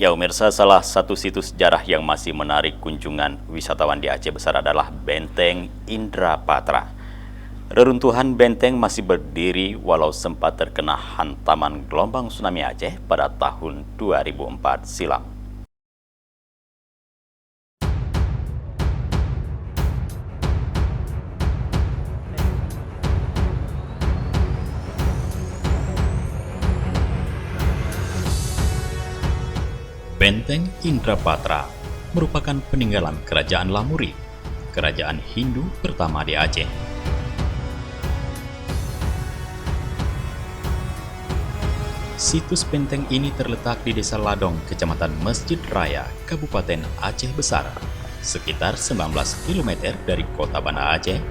Ya pemirsa, salah satu situs sejarah yang masih menarik kunjungan wisatawan di Aceh Besar adalah Benteng Indrapatra. Reruntuhan benteng masih berdiri walau sempat terkena hantaman gelombang tsunami Aceh pada tahun 2004 silam. Benteng Indrapatra merupakan peninggalan Kerajaan Lamuri, kerajaan Hindu pertama di Aceh. Situs benteng ini terletak di Desa Ladong, Kecamatan Masjid Raya, Kabupaten Aceh Besar, sekitar 19 km dari kota Banda Aceh,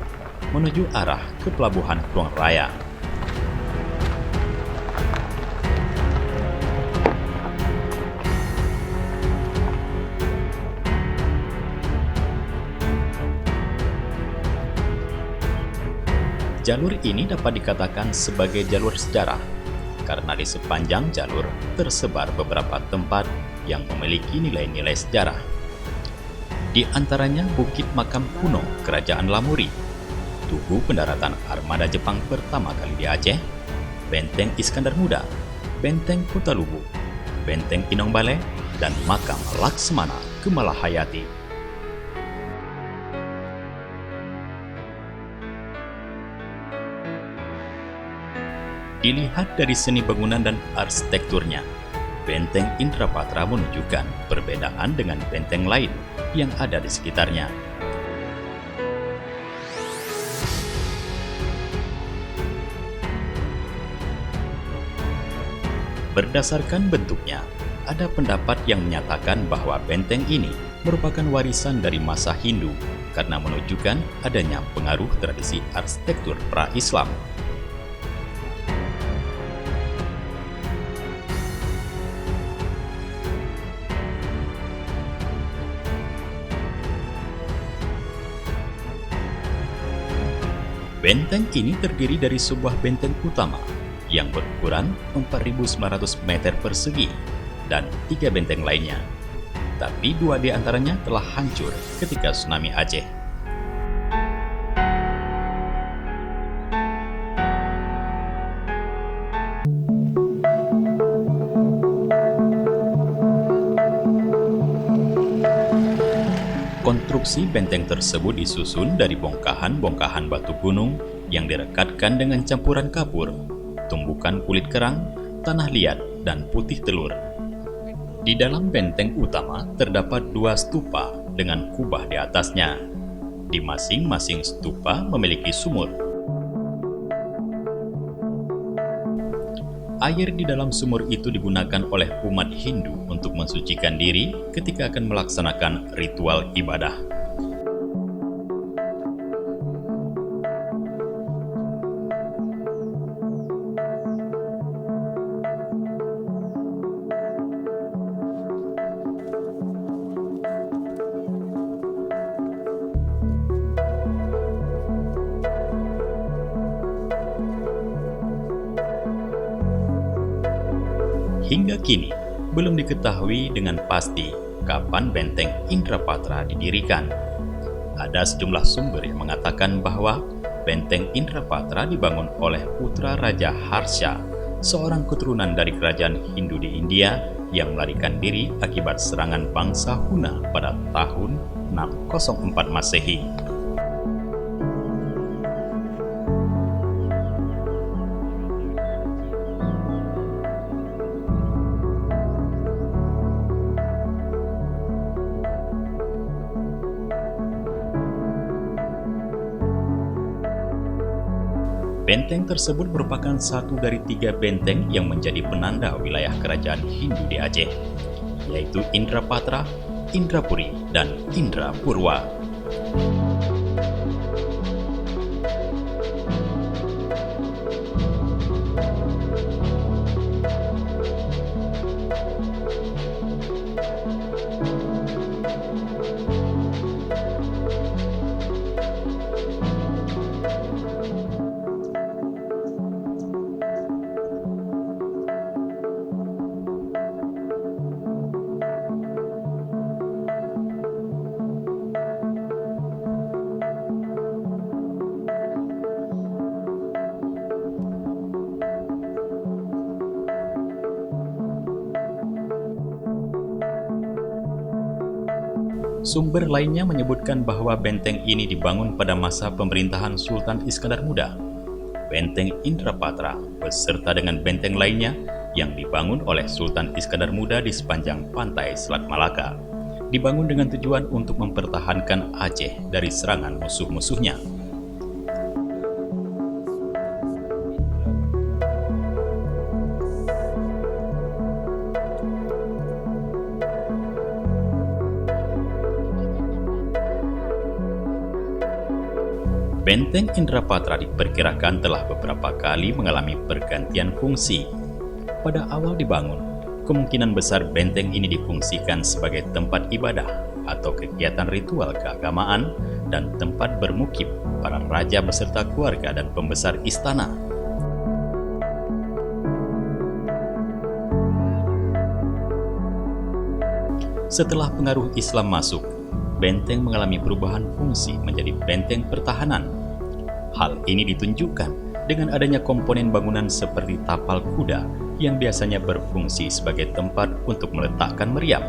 menuju arah ke Pelabuhan Kluang Raya. Jalur ini dapat dikatakan sebagai jalur sejarah, karena di sepanjang jalur tersebar beberapa tempat yang memiliki nilai-nilai sejarah. Di antaranya Bukit Makam Kuno Kerajaan Lamuri, tugu pendaratan armada Jepang pertama kali di Aceh, Benteng Iskandar Muda, Benteng Kota Lubu, Benteng Inong Balai, dan Makam Laksmana Kemalahayati. Dilihat dari seni bangunan dan arsitekturnya, Benteng Indrapatra menunjukkan perbedaan dengan benteng lain yang ada di sekitarnya. Berdasarkan bentuknya, ada pendapat yang menyatakan bahwa benteng ini merupakan warisan dari masa Hindu karena menunjukkan adanya pengaruh tradisi arsitektur pra-Islam. Benteng ini terdiri dari sebuah benteng utama yang berukuran 4.900 meter persegi dan 3 benteng lainnya. Tapi 2 di antaranya telah hancur ketika tsunami Aceh. Konstruksi benteng tersebut disusun dari bongkahan-bongkahan batu gunung yang direkatkan dengan campuran kapur, tumbukan kulit kerang, tanah liat, dan putih telur. Di dalam benteng utama terdapat 2 stupa dengan kubah di atasnya. Di masing-masing stupa memiliki sumur. Air di dalam sumur itu digunakan oleh umat Hindu untuk mensucikan diri ketika akan melaksanakan ritual ibadah. Hingga kini, belum diketahui dengan pasti kapan Benteng Indrapatra didirikan. Ada sejumlah sumber yang mengatakan bahwa Benteng Indrapatra dibangun oleh putra Raja Harsha, seorang keturunan dari kerajaan Hindu di India yang melarikan diri akibat serangan bangsa Huna pada tahun 604 Masehi. Benteng tersebut merupakan satu dari 3 benteng yang menjadi penanda wilayah kerajaan Hindu di Aceh, yaitu Indrapatra, Indrapuri, dan Indrapurwa. Sumber lainnya menyebutkan bahwa benteng ini dibangun pada masa pemerintahan Sultan Iskandar Muda. Benteng Indrapatra beserta dengan benteng lainnya yang dibangun oleh Sultan Iskandar Muda di sepanjang pantai Selat Malaka, dibangun dengan tujuan untuk mempertahankan Aceh dari serangan musuh-musuhnya. Benteng Indrapatra diperkirakan telah beberapa kali mengalami pergantian fungsi. Pada awal dibangun, kemungkinan besar benteng ini difungsikan sebagai tempat ibadah atau kegiatan ritual keagamaan dan tempat bermukim para raja beserta keluarga dan pembesar istana. Setelah pengaruh Islam masuk, benteng mengalami perubahan fungsi menjadi benteng pertahanan. Hal ini ditunjukkan dengan adanya komponen bangunan seperti tapal kuda yang biasanya berfungsi sebagai tempat untuk meletakkan meriam.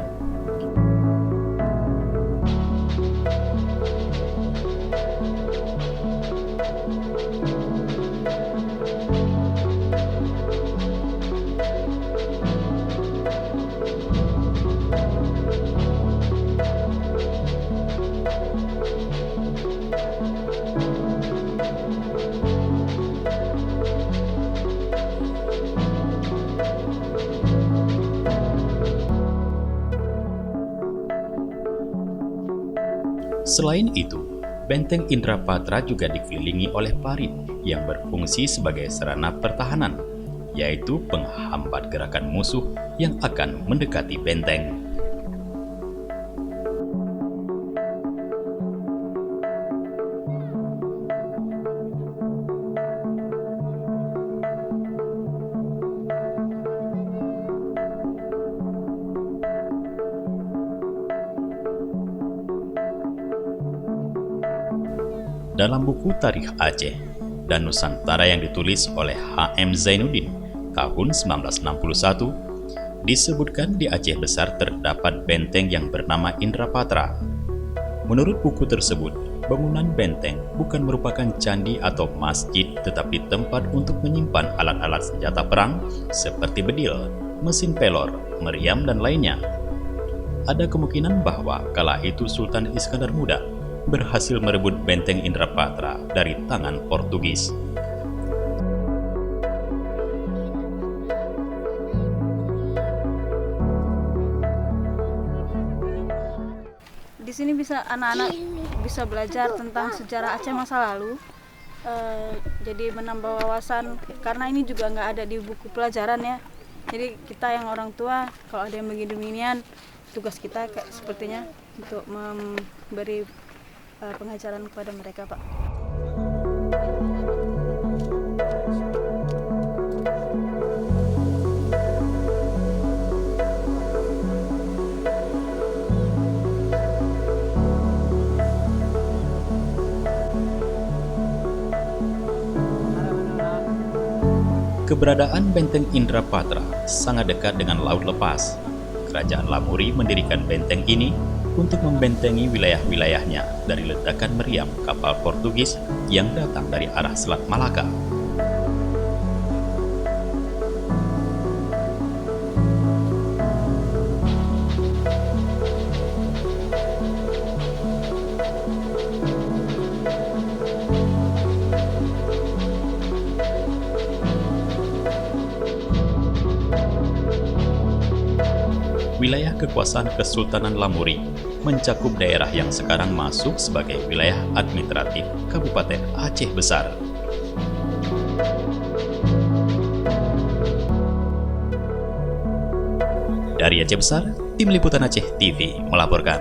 Selain itu, benteng Indrapatra juga dikelilingi oleh parit yang berfungsi sebagai sarana pertahanan, yaitu penghambat gerakan musuh yang akan mendekati benteng. Dalam buku Tarikh Aceh dan Nusantara yang ditulis oleh H.M. Zainuddin tahun 1961, disebutkan di Aceh Besar terdapat benteng yang bernama Indrapatra. Menurut buku tersebut, bangunan benteng bukan merupakan candi atau masjid tetapi tempat untuk menyimpan alat-alat senjata perang seperti bedil, mesin pelor, meriam, dan lainnya. Ada kemungkinan bahwa kala itu Sultan Iskandar Muda berhasil merebut benteng Indrapatra dari tangan Portugis. Di sini bisa anak-anak bisa belajar tentang sejarah Aceh masa lalu, jadi menambah wawasan karena ini juga nggak ada di buku pelajaran ya. Jadi kita yang orang tua kalau ada yang begini-beginian, tugas kita kayak sepertinya untuk memberi pengajaran kepada mereka, Pak. Keberadaan benteng Indrapatra sangat dekat dengan Laut Lepas. Kerajaan Lamuri mendirikan benteng ini untuk membentengi wilayah-wilayahnya dari ledakan meriam kapal Portugis yang datang dari arah Selat Malaka. Wilayah kekuasaan Kesultanan Lamuri mencakup daerah yang sekarang masuk sebagai wilayah administratif Kabupaten Aceh Besar. Dari Aceh Besar, Tim Liputan Aceh TV melaporkan.